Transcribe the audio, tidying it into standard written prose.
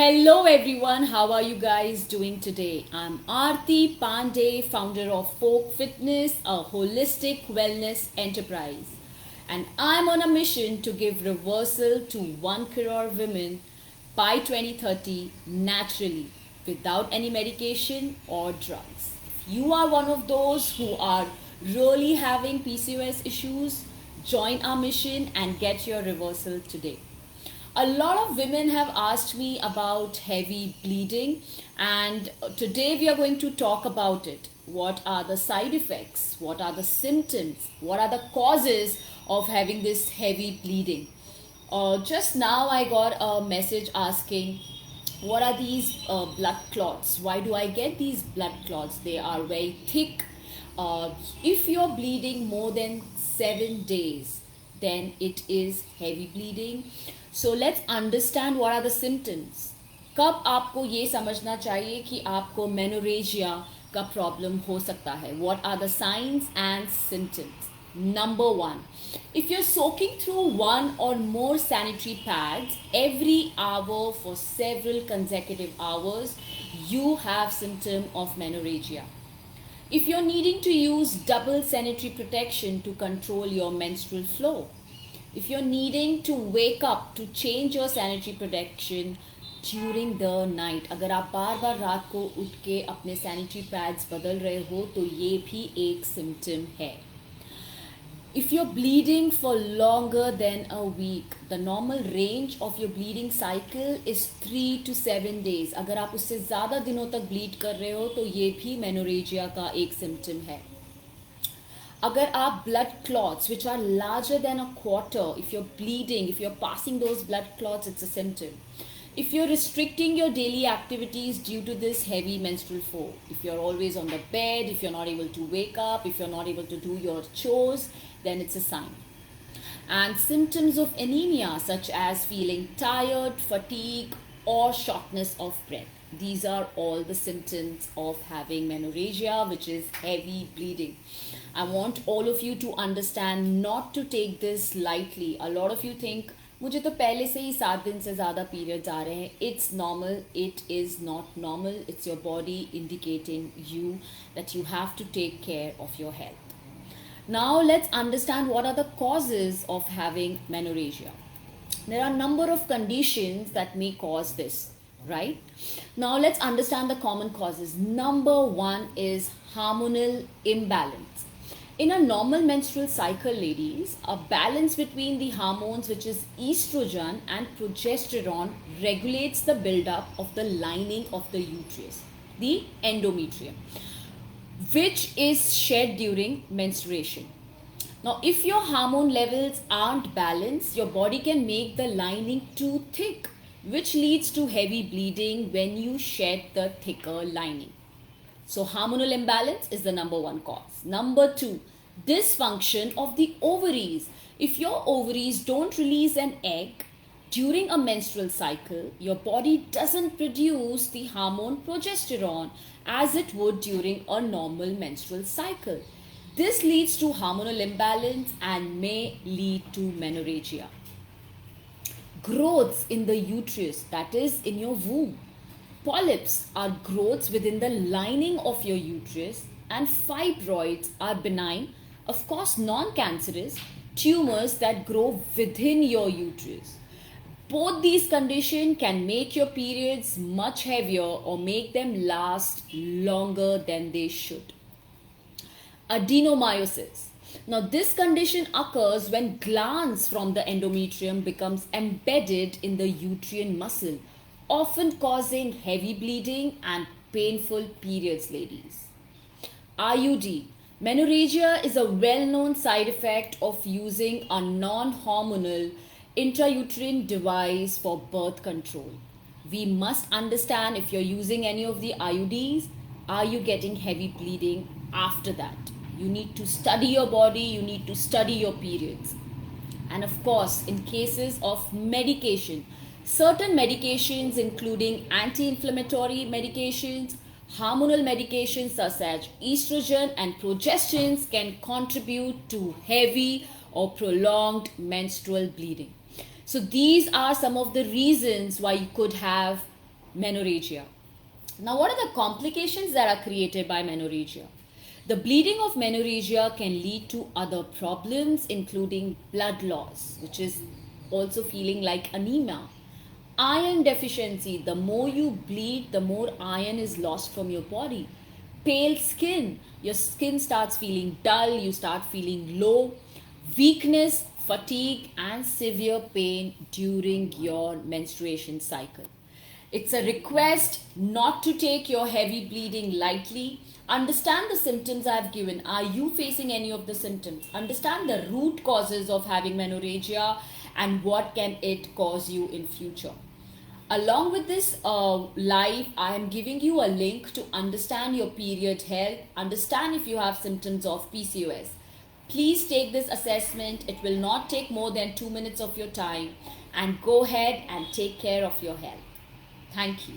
Hello everyone, how are you guys doing today? I'm Aarti Pandey, founder of Folk Fitness, a holistic wellness enterprise. And I'm on a mission to give reversal to 1 crore women by 2030 naturally without any medication or drugs. If you are one of those who are really having PCOS issues, join our mission and get your reversal today. A lot of women have asked me about heavy bleeding, and today we are going to talk about it. What are the side effects? What are the symptoms? What are the causes of having this heavy bleeding? Just now, I got a message asking, what are these blood clots? Why do I get these blood clots? They are very thick. If you're bleeding more than 7 days, then it is heavy bleeding. So let's understand what are the symptoms. कब आपको ये समझना चाहिए कि आपको menorrhagia का problem हो सकता है? What are the signs and symptoms? Number one, if you're soaking through one or more sanitary pads every hour for several consecutive hours, you have symptom of menorrhagia. If you're needing to use double sanitary protection to control your menstrual flow, if you're needing to wake up to change your sanitary protection during the night, अगर आप बार बार रात को उठ के अपने sanitary pads बदल रहे हो तो ये भी एक symptom है. If you're bleeding for longer than a week, the normal range of your bleeding cycle is 3 to 7 days. अगर आप उससे ज़्यादा दिनों तक bleed कर रहे हो तो ये भी menorrhagia का एक symptom है. अगर आप blood clots which are larger than a quarter, if you're bleeding, if you're passing those blood clots, it's a symptom. If you're restricting your daily activities due to this heavy menstrual flow, if you're always on the bed, if you're not able to wake up, if you're not able to do your chores, then it's a sign. And symptoms of anemia such as feeling tired, fatigue, or shortness of breath. These are all the symptoms of having menorrhagia, which is heavy bleeding. I want all of you to understand not to take this lightly. A lot of you think, मुझे तो पहले से ही 7 दिन से ज़्यादा periods आ रहे हैं. It's normal. It is not normal. It's your body indicating you that you have to take care of your health. Now let's understand what are the causes of having menorrhagia. There are a number of conditions that may cause this, right? Now let's understand the common causes. Number one is hormonal imbalance. In a normal menstrual cycle, ladies, a balance between the hormones, which is estrogen and progesterone, regulates the buildup of the lining of the uterus, the endometrium, which is shed during menstruation. Now, if your hormone levels aren't balanced, your body can make the lining too thick, which leads to heavy bleeding when you shed the thicker lining. So, hormonal imbalance is the number one cause. Number two, dysfunction of the ovaries. If your ovaries don't release an egg during a menstrual cycle, your body doesn't produce the hormone progesterone as it would during a normal menstrual cycle. This leads to hormonal imbalance and may lead to menorrhagia. Growths in the uterus, that is in your womb. Polyps are growths within the lining of your uterus, and fibroids are benign, of course non-cancerous, tumors that grow within your uterus. Both these conditions can make your periods much heavier or make them last longer than they should. Adenomyosis. Now this condition occurs when glands from the endometrium becomes embedded in the uterine muscle, often causing heavy bleeding and painful periods, ladies. IUD. Menorrhagia is a well-known side effect of using a non-hormonal intrauterine device for birth control. We must understand if you're using any of the IUDs, are you getting heavy bleeding after that? You need to study your body, you need to study your periods. And of course, in cases of medication, certain medications including anti-inflammatory medications, hormonal medications such as estrogen and progestins can contribute to heavy or prolonged menstrual bleeding. So these are some of the reasons why you could have menorrhagia. Now, what are the complications that are created by menorrhagia? The bleeding of menorrhagia can lead to other problems, including blood loss, which is also feeling like anemia. Iron deficiency, the more you bleed, the more iron is lost from your body. Pale skin, your skin starts feeling dull, you start feeling low. Weakness, fatigue, and severe pain during your menstruation cycle. It's a request not to take your heavy bleeding lightly. Understand the symptoms I've given. Are you facing any of the symptoms? Understand the root causes of having menorrhagia and what can it cause you in future. Along with this live, I am giving you a link to understand your period health, understand if you have symptoms of PCOS. Please take this assessment. It will not take more than 2 minutes of your time, and go ahead and take care of your health. Thank you.